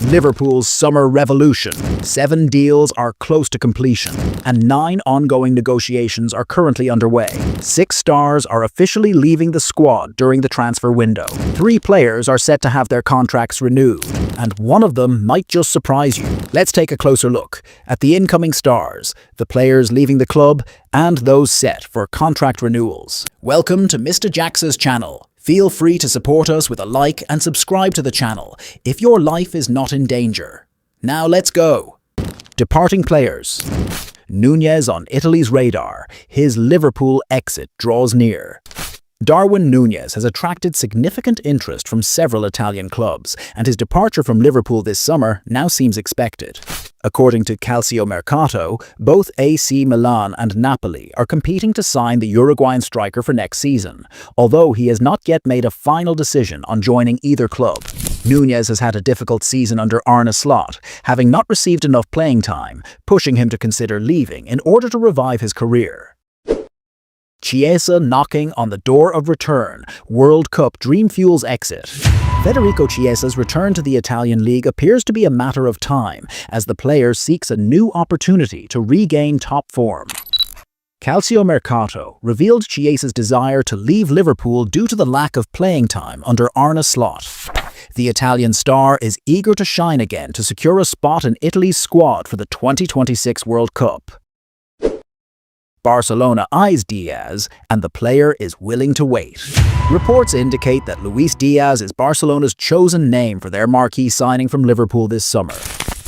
Liverpool's summer revolution. 7 deals are close to completion, and 9 ongoing negotiations are currently underway. 6 stars are officially leaving the squad during the transfer window. 3 players are set to have their contracts renewed, and one of them might just surprise you. Let's take a closer look at the incoming stars, the players leaving the club, and those set for contract renewals. Welcome to MrJaxor's channel. Feel free to support us with a like and subscribe to the channel if your life is not in danger. Now let's go. Departing players. Nunez on Italy's radar. His Liverpool exit draws near. Darwin Nunez has attracted significant interest from several Italian clubs, and his departure from Liverpool this summer now seems expected. According to Calciomercato, both AC Milan and Napoli are competing to sign the Uruguayan striker for next season, although he has not yet made a final decision on joining either club. Nunez has had a difficult season under Arne Slot, having not received enough playing time, pushing him to consider leaving in order to revive his career. Chiesa knocking on the door of return. World Cup dream fuels exit. Federico Chiesa's return to the Italian league appears to be a matter of time, as the player seeks a new opportunity to regain top form. Calciomercato revealed Chiesa's desire to leave Liverpool due to the lack of playing time under Arne Slot. The Italian star is eager to shine again to secure a spot in Italy's squad for the 2026 World Cup. Barcelona eyes Diaz, and the player is willing to wait. Reports indicate that Luis Diaz is Barcelona's chosen name for their marquee signing from Liverpool this summer.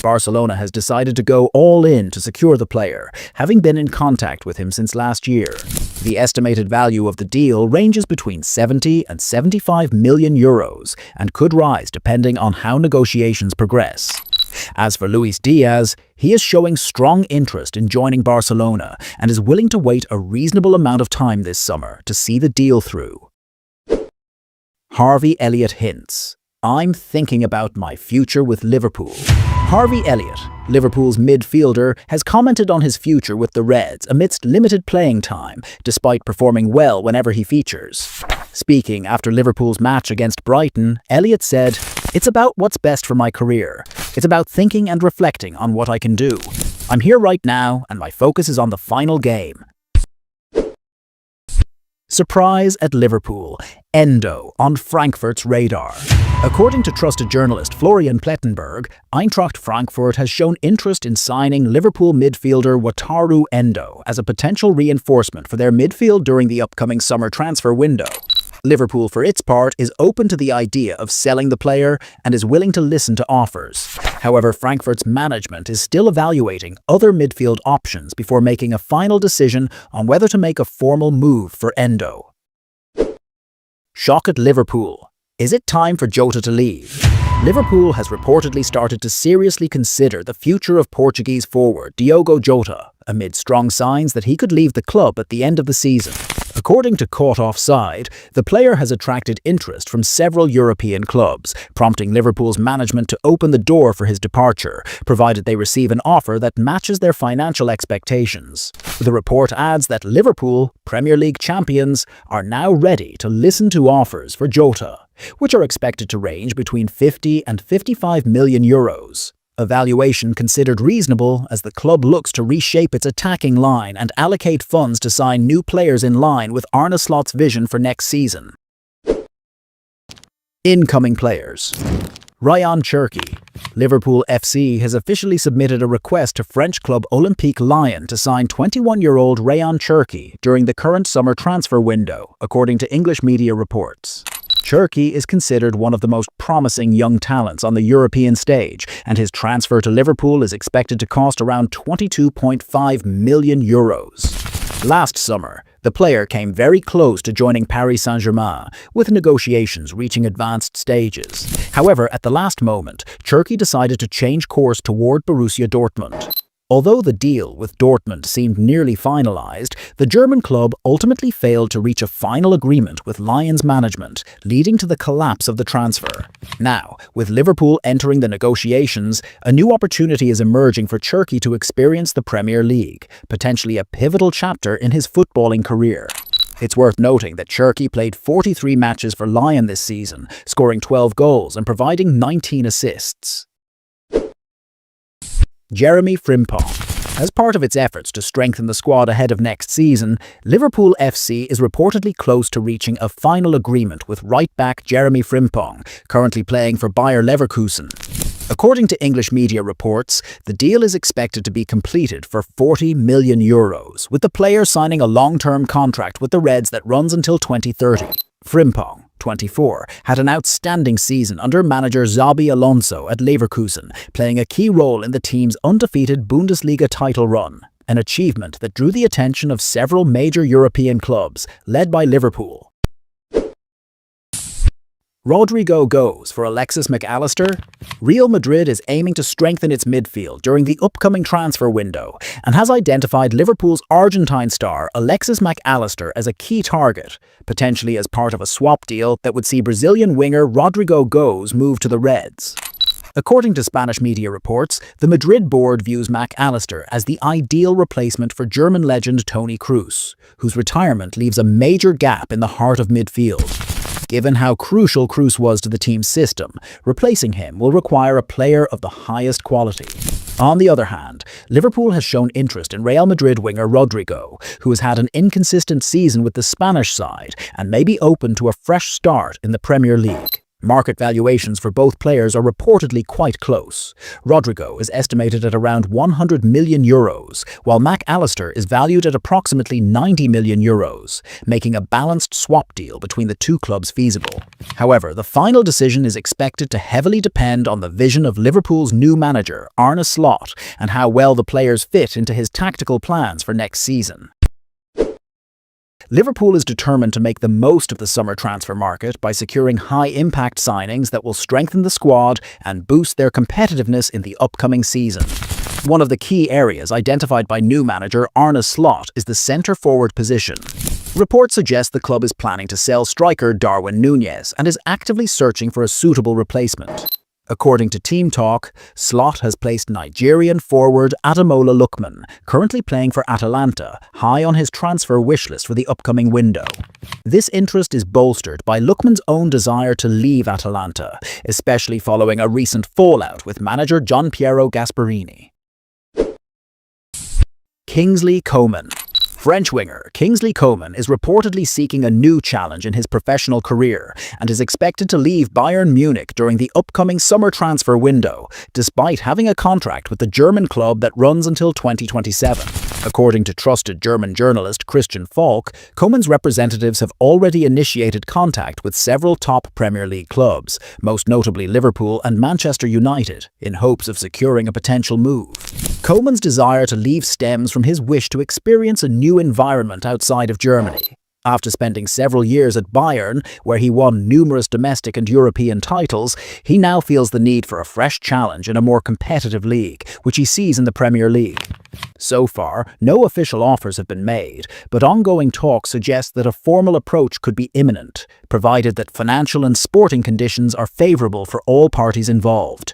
Barcelona has decided to go all in to secure the player, having been in contact with him since last year. The estimated value of the deal ranges between 70 and 75 million euros and could rise depending on how negotiations progress. As for Luis Diaz, he is showing strong interest in joining Barcelona and is willing to wait a reasonable amount of time this summer to see the deal through. Harvey Elliott hints, "I'm thinking about my future with Liverpool." Harvey Elliott, Liverpool's midfielder, has commented on his future with the Reds amidst limited playing time, despite performing well whenever he features. Speaking after Liverpool's match against Brighton, Elliott said, "It's about what's best for my career. It's about thinking and reflecting on what I can do. I'm here right now, and my focus is on the final game." Surprise at Liverpool. Endo on Frankfurt's radar. According to trusted journalist Florian Plettenberg, Eintracht Frankfurt has shown interest in signing Liverpool midfielder Wataru Endo as a potential reinforcement for their midfield during the upcoming summer transfer window. Liverpool, for its part, is open to the idea of selling the player and is willing to listen to offers. However, Frankfurt's management is still evaluating other midfield options before making a final decision on whether to make a formal move for Endo. Shock at Liverpool. Is it time for Jota to leave? Liverpool has reportedly started to seriously consider the future of Portuguese forward Diogo Jota, amid strong signs that he could leave the club at the end of the season. According to Caught Offside, the player has attracted interest from several European clubs, prompting Liverpool's management to open the door for his departure, provided they receive an offer that matches their financial expectations. The report adds that Liverpool, Premier League champions, are now ready to listen to offers for Jota, which are expected to range between 50 and 55 million euros. A valuation considered reasonable as the club looks to reshape its attacking line and allocate funds to sign new players in line with Arne Slot's vision for next season. Incoming players. Ryan Cherki. Liverpool FC has officially submitted a request to French club Olympique Lyon to sign 21-year-old Ryan Cherki during the current summer transfer window, according to English media reports. Cherki is considered one of the most promising young talents on the European stage, and his transfer to Liverpool is expected to cost around 22.5 million euros. Last summer, the player came very close to joining Paris Saint-Germain, with negotiations reaching advanced stages. However, at the last moment, Cherki decided to change course toward Borussia Dortmund. Although the deal with Dortmund seemed nearly finalized, the German club ultimately failed to reach a final agreement with Lyon's management, leading to the collapse of the transfer. Now, with Liverpool entering the negotiations, a new opportunity is emerging for Cherki to experience the Premier League, potentially a pivotal chapter in his footballing career. It's worth noting that Cherki played 43 matches for Lyon this season, scoring 12 goals and providing 19 assists. Jeremy Frimpong. As part of its efforts to strengthen the squad ahead of next season, Liverpool FC is reportedly close to reaching a final agreement with right-back Jeremy Frimpong, currently playing for Bayer Leverkusen. According to English media reports, the deal is expected to be completed for €40 million, with the player signing a long-term contract with the Reds that runs until 2030. Frimpong, 24, had an outstanding season under manager Xabi Alonso at Leverkusen, playing a key role in the team's undefeated Bundesliga title run, an achievement that drew the attention of several major European clubs, led by Liverpool. Rodrigo goes for Alexis McAllister. Real Madrid is aiming to strengthen its midfield during the upcoming transfer window and has identified Liverpool's Argentine star Alexis McAllister as a key target, potentially as part of a swap deal that would see Brazilian winger Rodrigo Goes move to the Reds. According to Spanish media reports, the Madrid board views McAllister as the ideal replacement for German legend Toni Kroos, whose retirement leaves a major gap in the heart of midfield. Given how crucial Kroos was to the team's system, replacing him will require a player of the highest quality. On the other hand, Liverpool has shown interest in Real Madrid winger Rodrigo, who has had an inconsistent season with the Spanish side and may be open to a fresh start in the Premier League. Market valuations for both players are reportedly quite close. Rodrigo is estimated at around €100 million, while McAllister is valued at approximately €90 million, making a balanced swap deal between the two clubs feasible. However, the final decision is expected to heavily depend on the vision of Liverpool's new manager, Arne Slot, and how well the players fit into his tactical plans for next season. Liverpool is determined to make the most of the summer transfer market by securing high-impact signings that will strengthen the squad and boost their competitiveness in the upcoming season. One of the key areas identified by new manager Arne Slot is the centre-forward position. Reports suggest the club is planning to sell striker Darwin Núñez and is actively searching for a suitable replacement. According to Team Talk, Slot has placed Nigerian forward Ademola Lookman, currently playing for Atalanta, high on his transfer wishlist for the upcoming window. This interest is bolstered by Lookman's own desire to leave Atalanta, especially following a recent fallout with manager Gianpiero Gasperini. Kingsley Coman. French winger Kingsley Coman is reportedly seeking a new challenge in his professional career and is expected to leave Bayern Munich during the upcoming summer transfer window, despite having a contract with the German club that runs until 2027. According to trusted German journalist Christian Falk, Coman's representatives have already initiated contact with several top Premier League clubs, most notably Liverpool and Manchester United, in hopes of securing a potential move. Coman's desire to leave stems from his wish to experience a new environment outside of Germany. After spending several years at Bayern, where he won numerous domestic and European titles, he now feels the need for a fresh challenge in a more competitive league, which he sees in the Premier League. So far, no official offers have been made, but ongoing talks suggest that a formal approach could be imminent, provided that financial and sporting conditions are favourable for all parties involved.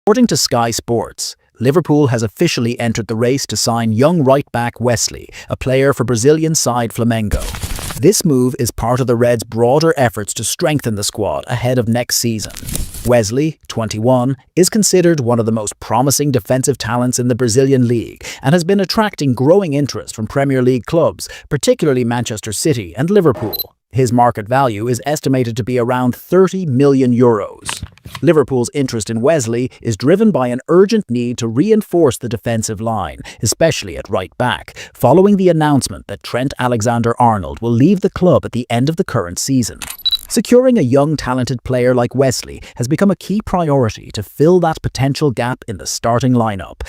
According to Sky Sports, Liverpool has officially entered the race to sign young right-back Wesley, a player for Brazilian side Flamengo. This move is part of the Reds' broader efforts to strengthen the squad ahead of next season. Wesley, 21, is considered one of the most promising defensive talents in the Brazilian league and has been attracting growing interest from Premier League clubs, particularly Manchester City and Liverpool. His market value is estimated to be around €30 million. Liverpool's interest in Wesley is driven by an urgent need to reinforce the defensive line, especially at right back, following the announcement that Trent Alexander-Arnold will leave the club at the end of the current season. Securing a young, talented player like Wesley has become a key priority to fill that potential gap in the starting lineup.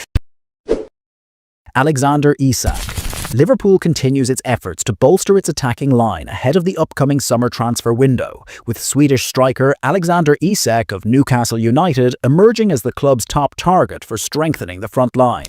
Alexander Isak. Liverpool continues its efforts to bolster its attacking line ahead of the upcoming summer transfer window, with Swedish striker Alexander Isak of Newcastle United emerging as the club's top target for strengthening the front line.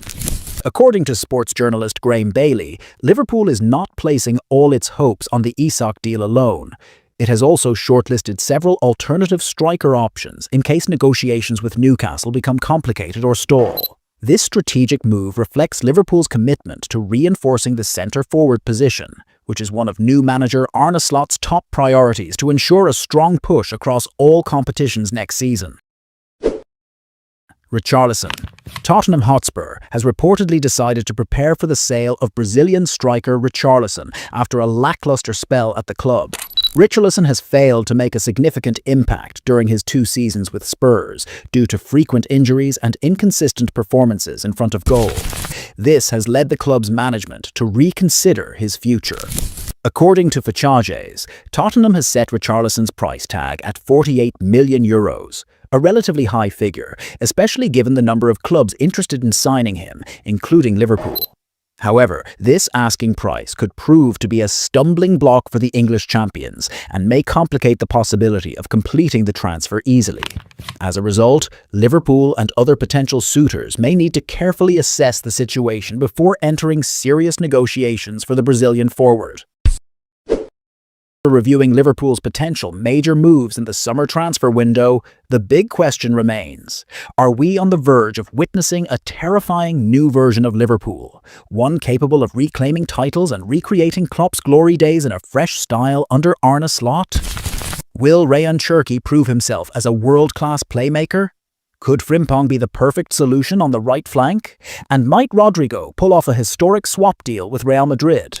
According to sports journalist Graham Bailey, Liverpool is not placing all its hopes on the Isak deal alone. It has also shortlisted several alternative striker options in case negotiations with Newcastle become complicated or stall. This strategic move reflects Liverpool's commitment to reinforcing the centre-forward position, which is one of new manager Arne Slot's top priorities to ensure a strong push across all competitions next season. Richarlison. Tottenham Hotspur has reportedly decided to prepare for the sale of Brazilian striker Richarlison after a lackluster spell at the club. Richarlison has failed to make a significant impact during his 2 seasons with Spurs due to frequent injuries and inconsistent performances in front of goal. This has led the club's management to reconsider his future. According to fifa, Tottenham has set Richarlison's price tag at €48 million, a relatively high figure, especially given the number of clubs interested in signing him, including Liverpool. However, this asking price could prove to be a stumbling block for the English champions and may complicate the possibility of completing the transfer easily. As a result, Liverpool and other potential suitors may need to carefully assess the situation before entering serious negotiations for the Brazilian forward. Reviewing Liverpool's potential major moves in the summer transfer window, the big question remains: are we on the verge of witnessing a terrifying new version of Liverpool, one capable of reclaiming titles and recreating Klopp's glory days in a fresh style under Arne Slot? Will Ryan Cherki prove himself as a world-class playmaker? Could Frimpong be the perfect solution on the right flank? And might Rodrigo pull off a historic swap deal with Real Madrid?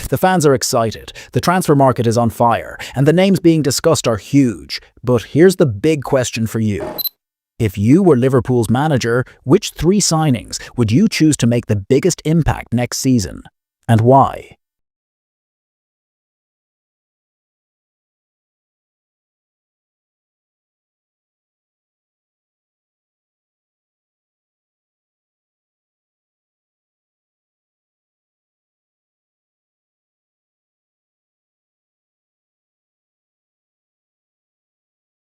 The fans are excited, the transfer market is on fire, and the names being discussed are huge. But here's the big question for you. If you were Liverpool's manager, which 3 signings would you choose to make the biggest impact next season? And why?